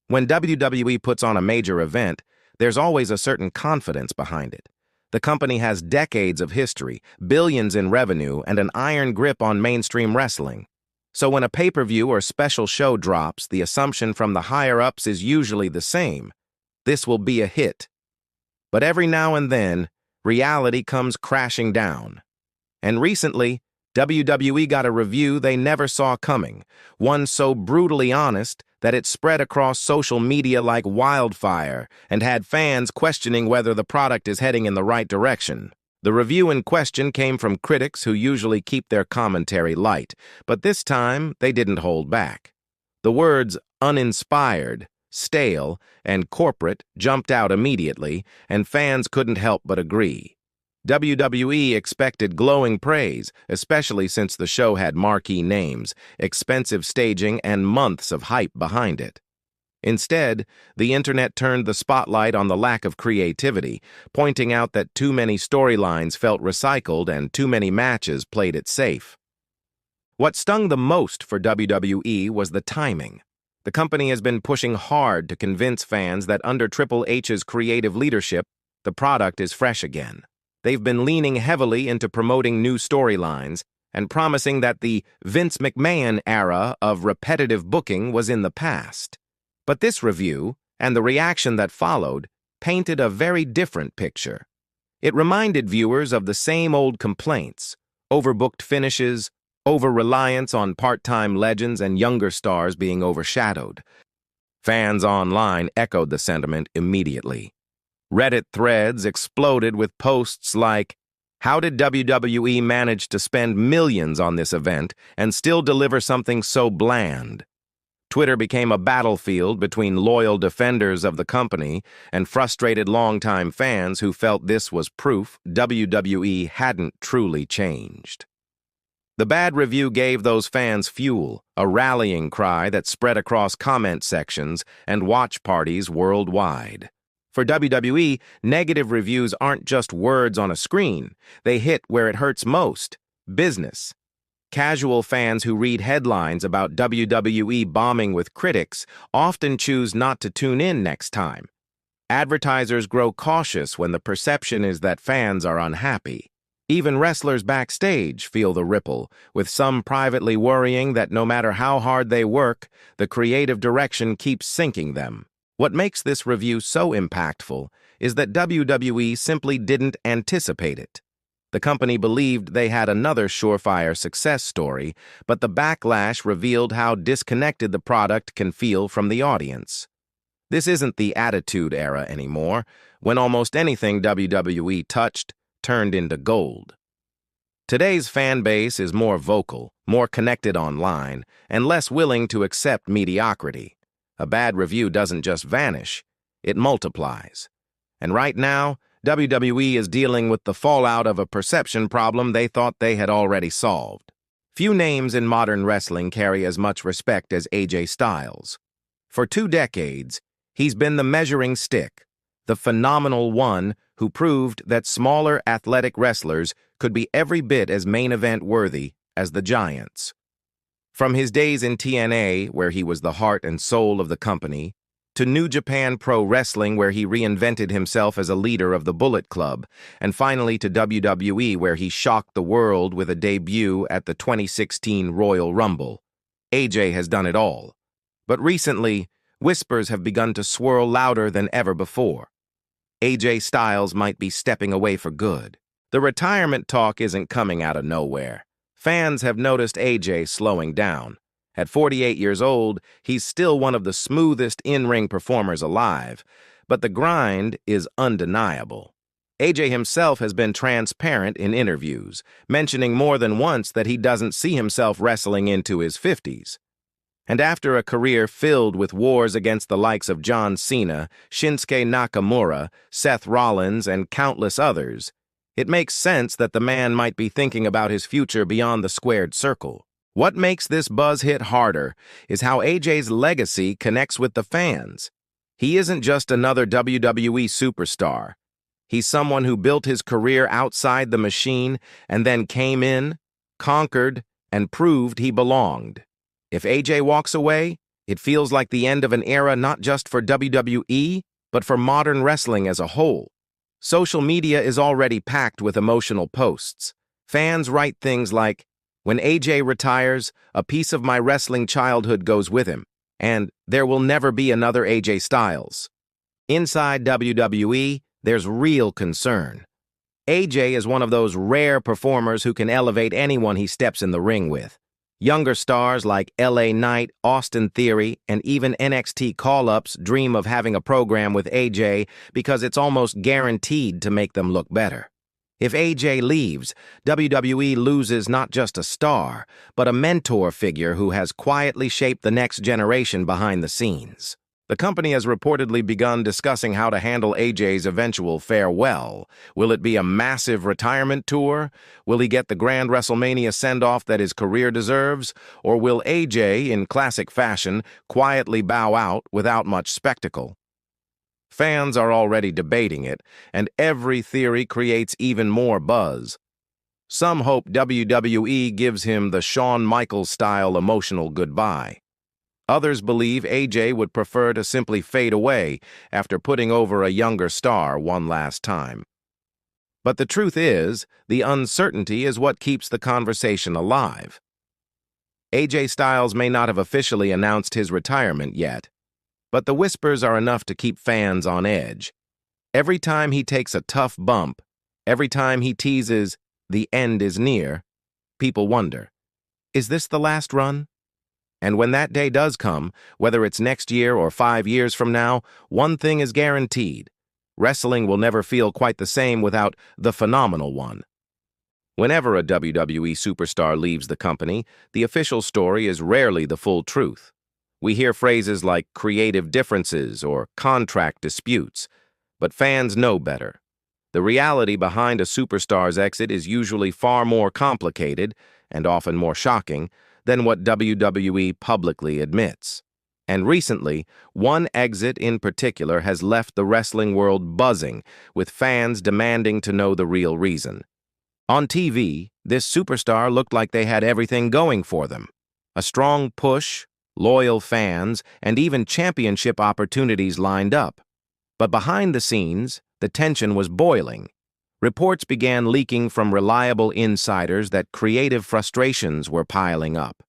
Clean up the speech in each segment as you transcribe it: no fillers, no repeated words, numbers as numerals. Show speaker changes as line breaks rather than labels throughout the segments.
When WWE puts on a major event, there's always a certain confidence behind it. The company has decades of history, billions in revenue, and an iron grip on mainstream wrestling. So when a pay-per-view or special show drops, the assumption from the higher-ups is usually the same. This will be a hit. But every now and then, reality comes crashing down. And recently, WWE got a review they never saw coming, one so brutally honest that it spread across social media like wildfire and had fans questioning whether the product is heading in the right direction. The review in question came from critics who usually keep their commentary light, but this time they didn't hold back. The words uninspired, stale, and corporate jumped out immediately, and fans couldn't help but agree. WWE expected glowing praise, especially since the show had marquee names, expensive staging, and months of hype behind it. Instead, the internet turned the spotlight on the lack of creativity, pointing out that too many storylines felt recycled and too many matches played it safe. What stung the most for WWE was the timing. The company has been pushing hard to convince fans that under Triple H's creative leadership, the product is fresh again. They've been leaning heavily into promoting new storylines and promising that the Vince McMahon era of repetitive booking was in the past. But this review, and the reaction that followed, painted a very different picture. It reminded viewers of the same old complaints: overbooked finishes, over-reliance on part-time legends, and younger stars being overshadowed. Fans online echoed the sentiment immediately. Reddit threads exploded with posts like, "How did WWE manage to spend millions on this event and still deliver something so bland?" Twitter became a battlefield between loyal defenders of the company and frustrated longtime fans who felt this was proof WWE hadn't truly changed. The bad review gave those fans fuel, a rallying cry that spread across comment sections and watch parties worldwide. For WWE, negative reviews aren't just words on a screen. They hit where it hurts most: business. Casual fans who read headlines about WWE bombing with critics often choose not to tune in next time. Advertisers grow cautious when the perception is that fans are unhappy. Even wrestlers backstage feel the ripple, with some privately worrying that no matter how hard they work, the creative direction keeps sinking them. What makes this review so impactful is that WWE simply didn't anticipate it. The company believed they had another surefire success story, but the backlash revealed how disconnected the product can feel from the audience. This isn't the Attitude Era anymore, when almost anything WWE touched turned into gold. Today's fan base is more vocal, more connected online, and less willing to accept mediocrity. A bad review doesn't just vanish, it multiplies. And right now, WWE is dealing with the fallout of a perception problem they thought they had already solved. Few names in modern wrestling carry as much respect as AJ Styles. For 2 decades, he's been the measuring stick, the phenomenal one who proved that smaller athletic wrestlers could be every bit as main event worthy as the giants. From his days in TNA, where he was the heart and soul of the company, to New Japan Pro Wrestling, where he reinvented himself as a leader of the Bullet Club, and finally to WWE, where he shocked the world with a debut at the 2016 Royal Rumble. AJ has done it all. But recently, whispers have begun to swirl louder than ever before. AJ Styles might be stepping away for good. The retirement talk isn't coming out of nowhere. Fans have noticed AJ slowing down. At 48 years old, he's still one of the smoothest in-ring performers alive, but the grind is undeniable. AJ himself has been transparent in interviews, mentioning more than once that he doesn't see himself wrestling into his 50s. And after a career filled with wars against the likes of John Cena, Shinsuke Nakamura, Seth Rollins, and countless others, it makes sense that the man might be thinking about his future beyond the squared circle. What makes this buzz hit harder is how AJ's legacy connects with the fans. He isn't just another WWE superstar. He's someone who built his career outside the machine and then came in, conquered, and proved he belonged. If AJ walks away, It feels like the end of an era not just for WWE, but for modern wrestling as a whole. Social media is already packed with emotional posts. Fans write things like, "When AJ retires, a piece of my wrestling childhood goes with him," and "There will never be another AJ Styles." Inside WWE, there's real concern. AJ is one of those rare performers who can elevate anyone he steps in the ring with. Younger stars like LA Knight, Austin Theory, and even NXT call-ups dream of having a program with AJ because it's almost guaranteed to make them look better. If AJ leaves, WWE loses not just a star, but a mentor figure who has quietly shaped the next generation behind the scenes. The company has reportedly begun discussing how to handle AJ's eventual farewell. Will it be a massive retirement tour? Will he get the grand WrestleMania send-off that his career deserves? Or will AJ, in classic fashion, quietly bow out without much spectacle? Fans are already debating it, and every theory creates even more buzz. Some hope WWE gives him the Shawn Michaels-style emotional goodbye. Others believe AJ would prefer to simply fade away after putting over a younger star one last time. But the truth is, the uncertainty is what keeps the conversation alive. AJ Styles may not have officially announced his retirement yet, but the whispers are enough to keep fans on edge. Every time he takes a tough bump, every time he teases, "The end is near," people wonder, is this the last run? And when that day does come, whether it's next year or 5 years from now, one thing is guaranteed. Wrestling will never feel quite the same without the phenomenal one. Whenever a WWE superstar leaves the company, the official story is rarely the full truth. We hear phrases like creative differences or contract disputes, but fans know better. The reality behind a superstar's exit is usually far more complicated, and often more shocking, than what WWE publicly admits. And recently, one exit in particular has left the wrestling world buzzing, with fans demanding to know the real reason. On TV, this superstar looked like they had everything going for them. A strong push, loyal fans, and even championship opportunities lined up. But behind the scenes, the tension was boiling. Reports began leaking from reliable insiders that creative frustrations were piling up.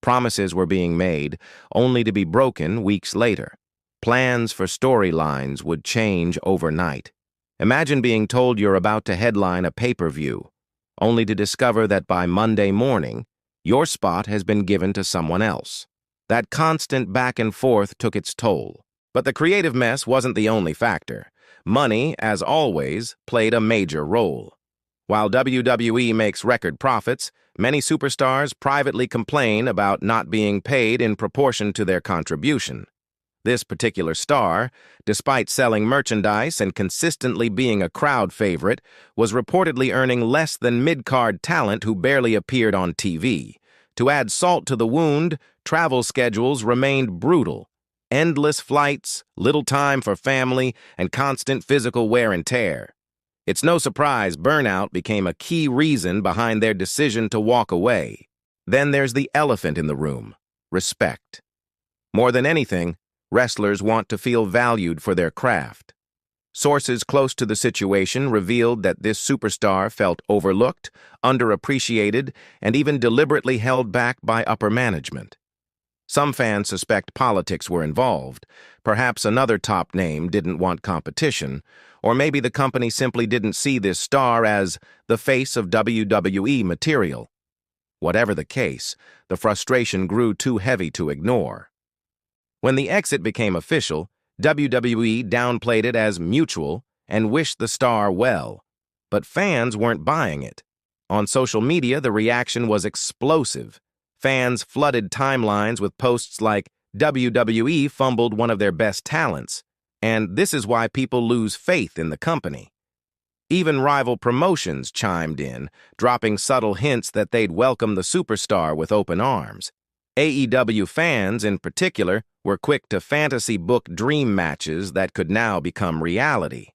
Promises were being made, only to be broken weeks later. Plans for storylines would change overnight. Imagine being told you're about to headline a pay-per-view, only to discover that by Monday morning, your spot has been given to someone else. That constant back and forth took its toll. But the creative mess wasn't the only factor. Money, as always, played a major role. While WWE makes record profits, many superstars privately complain about not being paid in proportion to their contribution. This particular star, despite selling merchandise and consistently being a crowd favorite, was reportedly earning less than mid-card talent who barely appeared on TV. To add salt to the wound, travel schedules remained brutal. Endless flights, little time for family, and constant physical wear and tear. It's no surprise burnout became a key reason behind their decision to walk away. Then there's the elephant in the room: respect. More than anything, wrestlers want to feel valued for their craft. Sources close to the situation revealed that this superstar felt overlooked, underappreciated, and even deliberately held back by upper management. Some fans suspect politics were involved. Perhaps another top name didn't want competition, or maybe the company simply didn't see this star as the face of WWE material. Whatever the case, the frustration grew too heavy to ignore. When the exit became official, WWE downplayed it as mutual and wished the star well. But fans weren't buying it. On social media, the reaction was explosive. Fans flooded timelines with posts like, "WWE fumbled one of their best talents," and "This is why people lose faith in the company." Even rival promotions chimed in, dropping subtle hints that they'd welcome the superstar with open arms. AEW fans, in particular, were quick to fantasy book dream matches that could now become reality.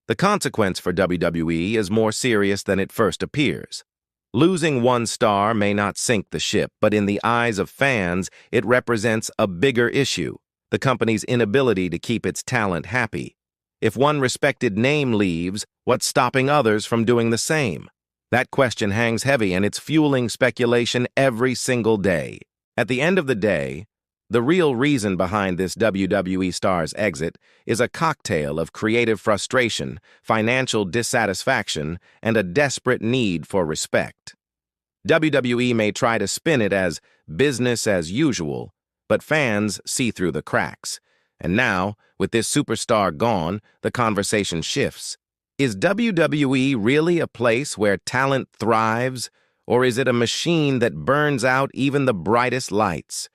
The consequence for WWE is more serious than it first appears. Losing one star may not sink the ship, but in the eyes of fans, it represents a bigger issue: the company's inability to keep its talent happy. If one respected name leaves, what's stopping others from doing the same? That question hangs heavy, and it's fueling speculation every single day. At the end of the day, the real reason behind this WWE star's exit is a cocktail of creative frustration, financial dissatisfaction, and a desperate need for respect. WWE may try to spin it as business as usual, but fans see through the cracks. And now, with this superstar gone, the conversation shifts. Is WWE really a place where talent thrives, or is it a machine that burns out even the brightest lights?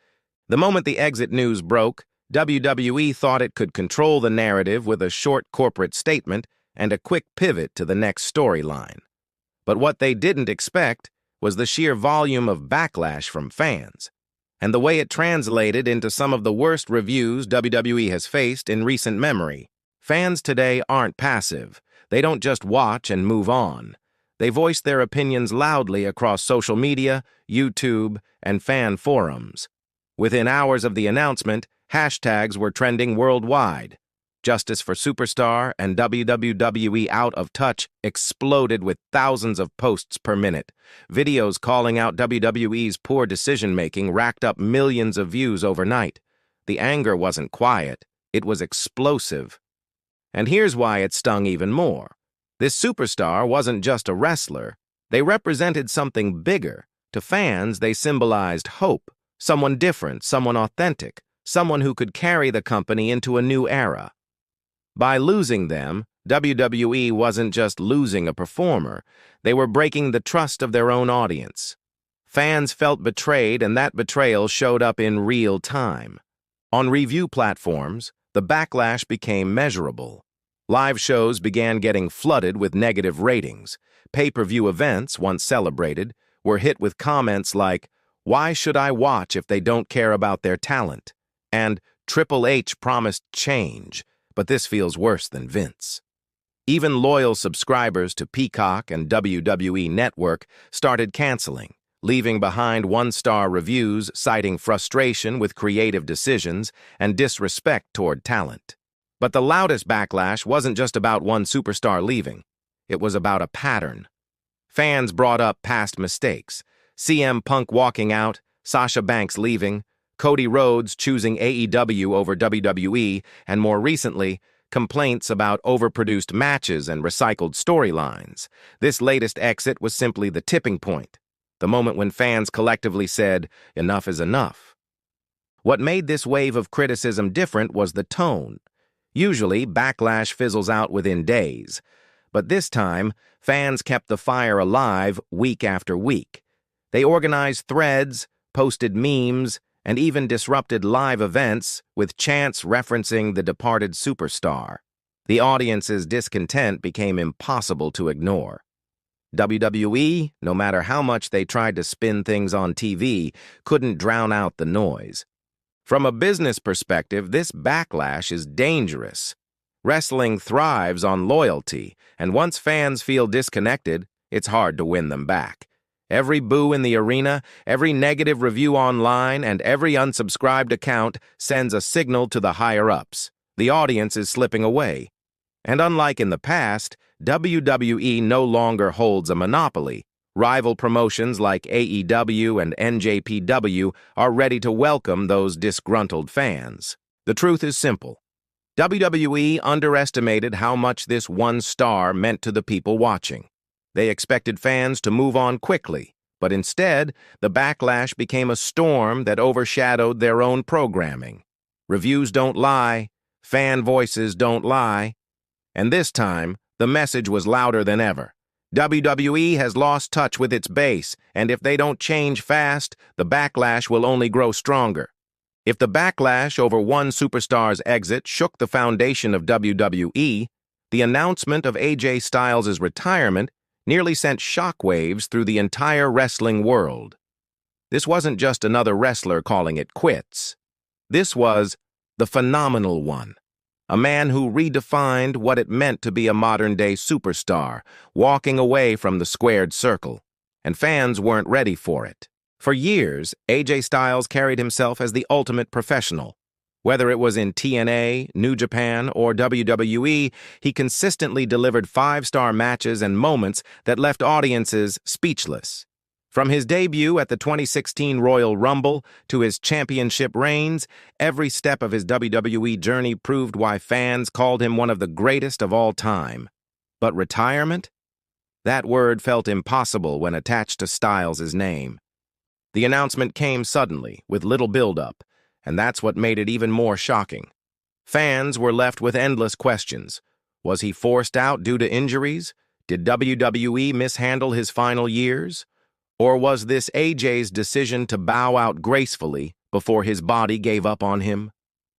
The moment the exit news broke, WWE thought it could control the narrative with a short corporate statement and a quick pivot to the next storyline. But what they didn't expect was the sheer volume of backlash from fans, and the way it translated into some of the worst reviews WWE has faced in recent memory. Fans today aren't passive. They don't just watch and move on. They voice their opinions loudly across social media, YouTube, and fan forums. Within hours of the announcement, hashtags were trending worldwide. Justice for Superstar and WWE Out of Touch exploded with thousands of posts per minute. Videos calling out WWE's poor decision-making racked up millions of views overnight. The anger wasn't quiet, it was explosive. And here's why it stung even more. This superstar wasn't just a wrestler. They represented something bigger. To fans, they symbolized hope. Someone different, someone authentic, someone who could carry the company into a new era. By losing them, WWE wasn't just losing a performer, they were breaking the trust of their own audience. Fans felt betrayed, and that betrayal showed up in real time. On review platforms, the backlash became measurable. Live shows began getting flooded with negative ratings. Pay-per-view events, once celebrated, were hit with comments like, "Why should I watch if they don't care about their talent?" And "Triple H promised change, but this feels worse than Vince." Even loyal subscribers to Peacock and WWE Network started canceling, leaving behind one-star reviews citing frustration with creative decisions and disrespect toward talent. But the loudest backlash wasn't just about one superstar leaving. It was about a pattern. Fans brought up past mistakes: CM Punk walking out, Sasha Banks leaving, Cody Rhodes choosing AEW over WWE, and more recently, complaints about overproduced matches and recycled storylines. This latest exit was simply the tipping point, the moment when fans collectively said, "Enough is enough." What made this wave of criticism different was the tone. Usually, backlash fizzles out within days, but this time, fans kept the fire alive week after week. They organized threads, posted memes, and even disrupted live events with chants referencing the departed superstar. The audience's discontent became impossible to ignore. WWE, no matter how much they tried to spin things on TV, couldn't drown out the noise. From a business perspective, this backlash is dangerous. Wrestling thrives on loyalty, and once fans feel disconnected, it's hard to win them back. Every boo in the arena, every negative review online, and every unsubscribed account sends a signal to the higher-ups. The audience is slipping away. And unlike in the past, WWE no longer holds a monopoly. Rival promotions like AEW and NJPW are ready to welcome those disgruntled fans. The truth is simple. WWE underestimated how much this one star meant to the people watching. They expected fans to move on quickly, but instead, the backlash became a storm that overshadowed their own programming. Reviews don't lie, fan voices don't lie, and this time, the message was louder than ever. WWE has lost touch with its base, and if they don't change fast, the backlash will only grow stronger. If the backlash over one superstar's exit shook the foundation of WWE, the announcement of AJ Styles' retirement nearly sent shockwaves through the entire wrestling world. This wasn't just another wrestler calling it quits. This was the phenomenal one. A man who redefined what it meant to be a modern-day superstar, walking away from the squared circle. and fans weren't ready for it. For years, AJ Styles carried himself as the ultimate professional. Whether it was in TNA, New Japan, or WWE, he consistently delivered five-star matches and moments that left audiences speechless. From his debut at the 2016 Royal Rumble to his championship reigns, every step of his WWE journey proved why fans called him one of the greatest of all time. But retirement? That word felt impossible when attached to Styles' name. The announcement came suddenly, with little build-up, and that's what made it even more shocking. Fans were left with endless questions. Was he forced out due to injuries? Did WWE mishandle his final years? Or was this AJ's decision to bow out gracefully before his body gave up on him?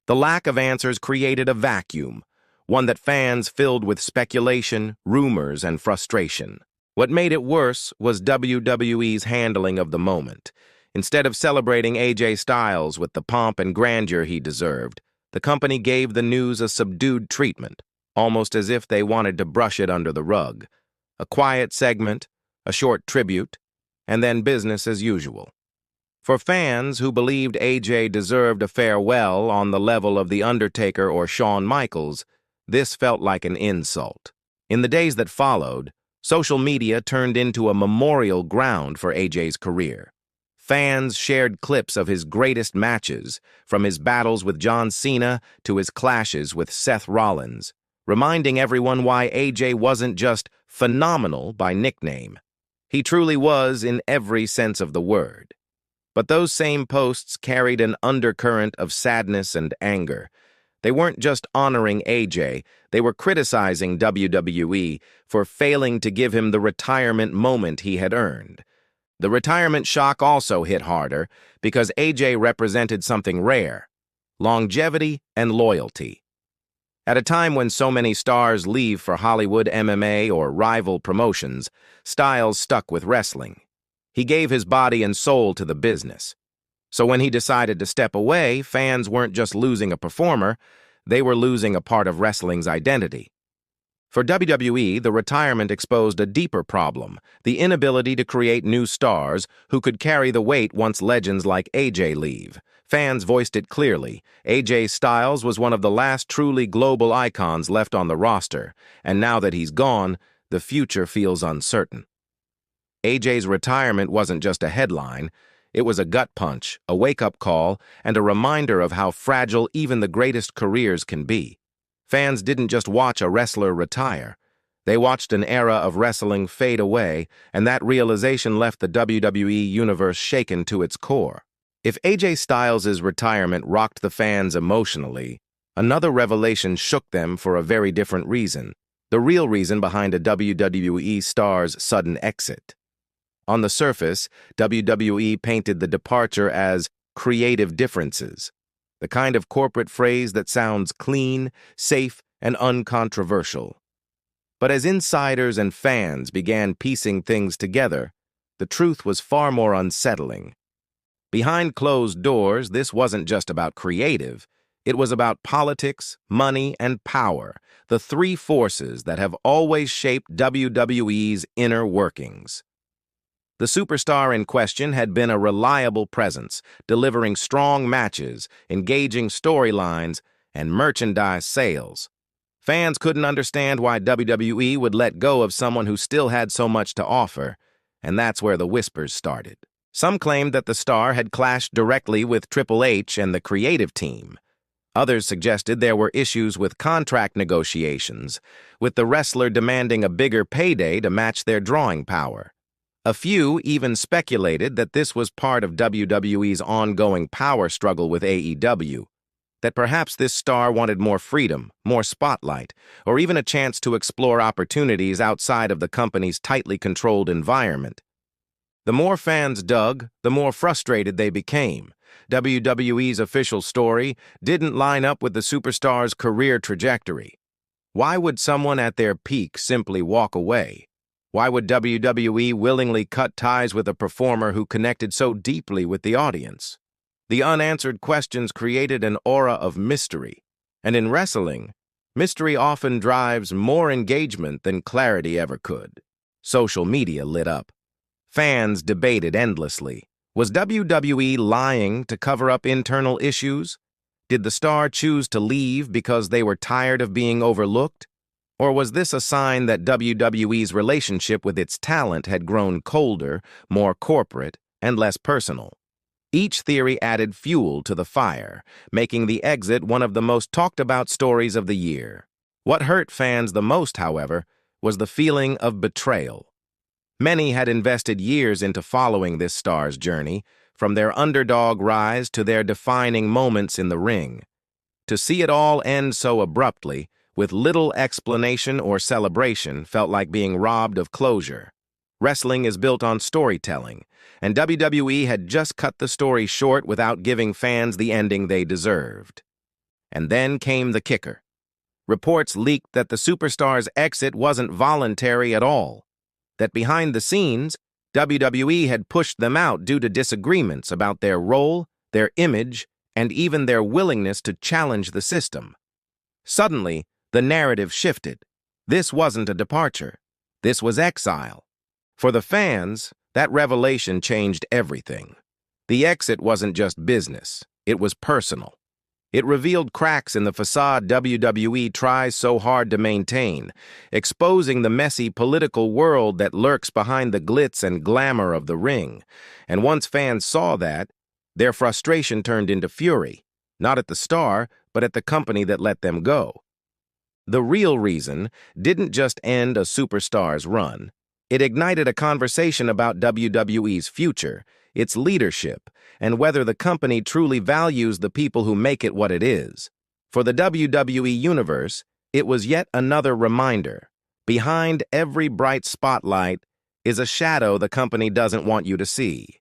The lack of answers created a vacuum, one that fans filled with speculation, rumors, and frustration. What made it worse was WWE's handling of the moment. Instead of celebrating AJ Styles with the pomp and grandeur he deserved, the company gave the news a subdued treatment, almost as if they wanted to brush it under the rug. A quiet segment, a short tribute, and then business as usual. For fans who believed AJ deserved a farewell on the level of The Undertaker or Shawn Michaels, this felt like an insult. In the days that followed, social media turned into a memorial ground for AJ's career. Fans shared clips of his greatest matches, from his battles with John Cena to his clashes with Seth Rollins, reminding everyone why AJ wasn't just phenomenal by nickname. He truly was in every sense of the word. But those same posts carried an undercurrent of sadness and anger. They weren't just honoring AJ, they were criticizing WWE for failing to give him the retirement moment he had earned. The retirement shock also hit harder because AJ represented something rare: longevity and loyalty. At a time when so many stars leave for Hollywood, MMA, or rival promotions, Styles stuck with wrestling. He gave his body and soul to the business. So when he decided to step away, fans weren't just losing a performer, they were losing a part of wrestling's identity. For WWE, the retirement exposed a deeper problem: the inability to create new stars who could carry the weight once legends like AJ leave. Fans voiced it clearly. AJ Styles was one of the last truly global icons left on the roster, and now that he's gone, the future feels uncertain. AJ's retirement wasn't just a headline. It was a gut punch, a wake-up call, and a reminder of how fragile even the greatest careers can be. Fans didn't just watch a wrestler retire. They watched an era of wrestling fade away, and that realization left the WWE universe shaken to its core. If AJ Styles' retirement rocked the fans emotionally, another revelation shook them for a very different reason: the real reason behind a WWE star's sudden exit. On the surface, WWE painted the departure as creative differences, the kind of corporate phrase that sounds clean, safe, and uncontroversial. But as insiders and fans began piecing things together, the truth was far more unsettling. Behind closed doors, this wasn't just about creative. It was about politics, money, and power, the three forces that have always shaped WWE's inner workings. The superstar in question had been a reliable presence, delivering strong matches, engaging storylines, and merchandise sales. Fans couldn't understand why WWE would let go of someone who still had so much to offer, and that's where the whispers started. Some claimed that the star had clashed directly with Triple H and the creative team. Others suggested there were issues with contract negotiations, with the wrestler demanding a bigger payday to match their drawing power. A few even speculated that this was part of WWE's ongoing power struggle with AEW, that perhaps this star wanted more freedom, more spotlight, or even a chance to explore opportunities outside of the company's tightly controlled environment. The more fans dug, the more frustrated they became. WWE's official story didn't line up with the superstar's career trajectory. Why would someone at their peak simply walk away? Why would WWE willingly cut ties with a performer who connected so deeply with the audience? The unanswered questions created an aura of mystery, and in wrestling, mystery often drives more engagement than clarity ever could. Social media lit up. Fans debated endlessly. Was WWE lying to cover up internal issues? Did the star choose to leave because they were tired of being overlooked? Or was this a sign that WWE's relationship with its talent had grown colder, more corporate, and less personal? Each theory added fuel to the fire, making the exit one of the most talked-about stories of the year. What hurt fans the most, however, was the feeling of betrayal. Many had invested years into following this star's journey, from their underdog rise to their defining moments in the ring. To see it all end so abruptly, with little explanation or celebration, felt like being robbed of closure. Wrestling is built on storytelling, and WWE had just cut the story short without giving fans the ending they deserved. And then came the kicker. Reports leaked that the superstar's exit wasn't voluntary at all, that behind the scenes, WWE had pushed them out due to disagreements about their role, their image, and even their willingness to challenge the system. Suddenly, the narrative shifted. This wasn't a departure. This was exile. For the fans, that revelation changed everything. The exit wasn't just business. It was personal. It revealed cracks in the facade WWE tries so hard to maintain, exposing the messy political world that lurks behind the glitz and glamour of the ring. And once fans saw that, their frustration turned into fury, not at the star, but at the company that let them go. The real reason didn't just end a superstar's run. It ignited a conversation about WWE's future, its leadership, and whether the company truly values the people who make it what it is. For the WWE Universe, it was yet another reminder. Behind every bright spotlight is a shadow the company doesn't want you to see.